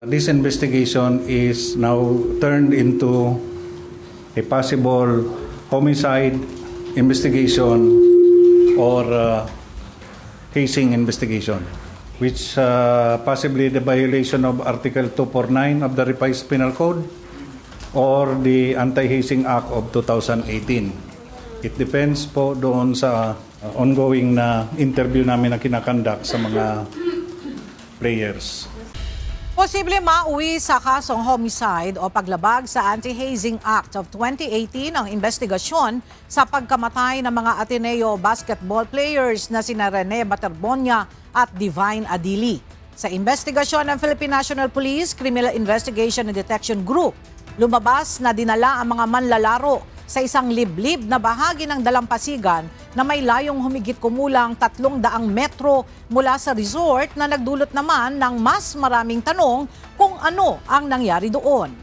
This investigation is now turned into a possible homicide investigation or hazing investigation, which possibly the violation of Article 249 of the Revised Penal Code or the Anti-Hazing Act of 2018. It depends po doon sa ongoing na interview namin na kinakandak sa mga players. Posible mauwi sa kasong homicide o paglabag sa Anti-Hazing Act of 2018 ang investigasyon sa pagkamatay ng mga Ateneo basketball players na sina Rene Baterbonia at Divine Adili. Sa investigasyon ng Philippine National Police Criminal Investigation and Detection Group, lumabas na dinala ang mga manlalaro sa isang liblib na bahagi ng dalampasigan na may layong humigit kumulang 300 metro mula sa resort na nagdulot naman ng mas maraming tanong kung ano ang nangyari doon.